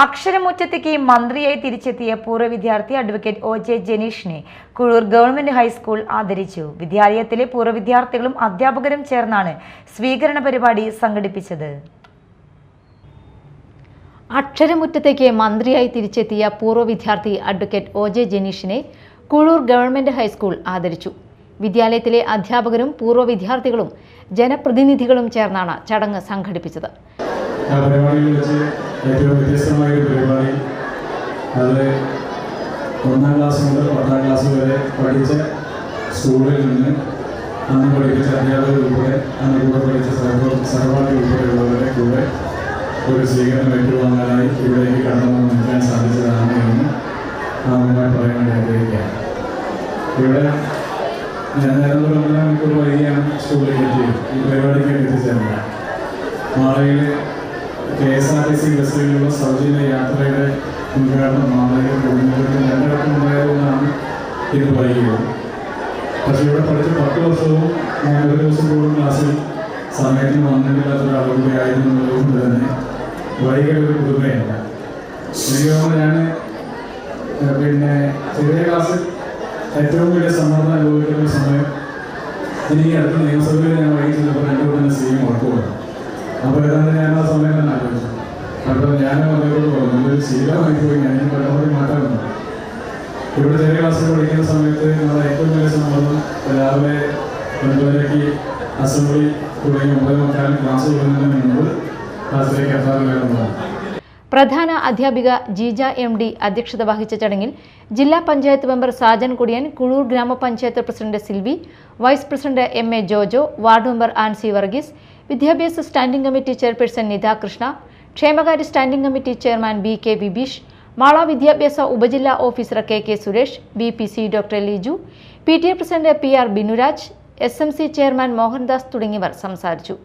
അക്ഷരമുറ്റത്തേക്ക് മന്ത്രിയായി തിരിച്ചെത്തിയ പൂർവ്വ വിദ്യാർത്ഥി അഡ്വക്കേറ്റ് ഒ.ജെ. ജനീഷിനെ കുഴൂർ ഗവൺമെന്റ് ഹൈസ്കൂൾ ആദരിച്ചു. വിദ്യാലയത്തിലെ പൂർവ്വ വിദ്യാർത്ഥികളും അധ്യാപകരും ചേർന്നാണ് സ്വീകരണ പരിപാടി സംഘടിപ്പിച്ചത്. അക്ഷരമുറ്റത്തേക്ക് മന്ത്രിയായി തിരിച്ചെത്തിയ പൂർവ്വ വിദ്യാർത്ഥി അഡ്വക്കേറ്റ് ഒ.ജെ. ജനീഷിനെ കുഴൂർ ഗവൺമെന്റ് ഹൈസ്കൂൾ ആദരിച്ചു. വിദ്യാലയത്തിലെ അധ്യാപകരും പൂർവ്വ വിദ്യാർത്ഥികളും ജനപ്രതിനിധികളും ചേർന്നാണ് ചടങ്ങ് സംഘടിപ്പിച്ചത്. ഏറ്റവും വ്യത്യസ്തമായ ഒരു പരിപാടി. അത് 1ാം ക്ലാസ് മുതൽ 10ാം ക്ലാസ് വരെ പഠിച്ച സ്കൂളിൽ നിന്ന് അന്ന് പഠിപ്പിച്ച അധ്യാപകർ ഉൾപ്പെടെ അന്ന് കൂടെ പഠിച്ച സഹപാഠി ഉൾപ്പെടെയുള്ളവരുടെ കൂടെ ഒരു സ്വീകരണം ഏറ്റുവാങ്ങാനായി ഇവിടേക്ക് കടന്നു നിൽക്കാൻ സാധിച്ചതാണ് എന്ന് ആദ്യമായി പറയാൻ വേണ്ടി ആഗ്രഹിക്കുകയാണ്. ഇവിടെ ഞാൻ നേരത്തെ 1.5 മണിക്കൂർ വൈകിയാണ് സ്കൂളിലേക്ക് എത്തിയത്. ഈ പരിപാടിക്ക് എത്തിച്ചേർന്നത് മാളയിൽ KSRTC ബസ്സിലുള്ള സൗജന്യ യാത്രയുടെ ഉദ്ഘാടനം മാളയിൽ രണ്ടിടത്തും ഉണ്ടായതുകൊണ്ടാണ് ഇത് വൈകിയത്. പക്ഷേ ഇവിടെ പഠിച്ച 10 വർഷവും ഞാൻ ഒരു ദിവസം കൂടുതൽ ക്ലാസ്സിൽ സമയത്തിന് വന്നിട്ടില്ലാത്ത ഒരാളുകൂടി ആയിരുന്നുള്ളതുകൊണ്ട് തന്നെ വൈകിയ ഒരു പുതുമയല്ല. എനിക്ക് തോന്നുന്നു ഞാൻ ചെറിയ ക്ലാസ്സിൽ ഏറ്റവും വലിയ സമ്മർദ്ദം അനുഭവിക്കുന്ന ഒരു സമയം എനിക്ക് അടുത്ത നിയമസഭയിൽ ഞാൻ വൈകിച്ചപ്പോൾ രണ്ടു തന്നെ സ്ത്രീയും ഉറപ്പുണ്ട്. അപ്പോൾ ഏതാണ്ട് ഞാൻ ആ സമയം തന്നെ ആലോചിച്ചു. അപ്പോൾ ഞാൻ അവരോട് പറഞ്ഞു, ഇതൊരു ശീലമായി പോയി, ഞാൻ പരമാവധി മാറ്റാറുണ്ട്. ഇവിടെ ചെറിയ ക്ലാസ്സിൽ പഠിക്കുന്ന സമയത്ത് നമ്മുടെ ഏറ്റവും വലിയ സമ്മർദ്ദം രാവിലെ 9:30 അസംബ്ലി തുടങ്ങി 9:45 ക്ലാസ് തുടങ്ങുന്നതിന് മുമ്പ് ക്ലാസ്സിലേക്ക് എത്താറില്ലായിരുന്നതാണ്. പ്രധാന അധ്യാപിക ജീജ MD അധ്യക്ഷത വഹിച്ച ചടങ്ങിൽ ജില്ലാ പഞ്ചായത്ത് മെമ്പർ സാജൻ കുടിയൻ, കുഴൂർ ഗ്രാമപഞ്ചായത്ത് president Silvy, vice president MA Jojo, ward member Ancy Varghese, വിദ്യാഭ്യാസ standing committee chairperson Nitha Krishna, ക്ഷേമകാര്യ standing committee chairman BK Vibeesh, Mala വിദ്യാഭ്യാസ ഉപജില്ലാ officer KK Suresh, BPC doctor Liju, PTA president PR Binuraj, SMC chairman Mohandas തുടങ്ങിയവർ സംസാരിച്ചു.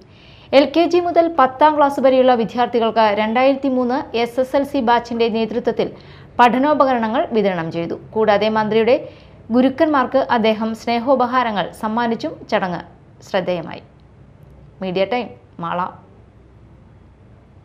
LKG മുതൽ 10ാം ക്ലാസ് വരെയുള്ള വിദ്യാർത്ഥികൾക്ക് 2003 SSLC ബാച്ചിന്റെ നേതൃത്വത്തിൽ പഠനോപകരണങ്ങൾ വിതരണം ചെയ്തു. കൂടാതെ മന്ത്രിയുടെ ഗുരുക്കന്മാർക്ക് അദ്ദേഹം സ്നേഹോപഹാരങ്ങൾ സമ്മാനിച്ചും ചടങ്ങ് ശ്രദ്ധേയമായി. Media time, Mala.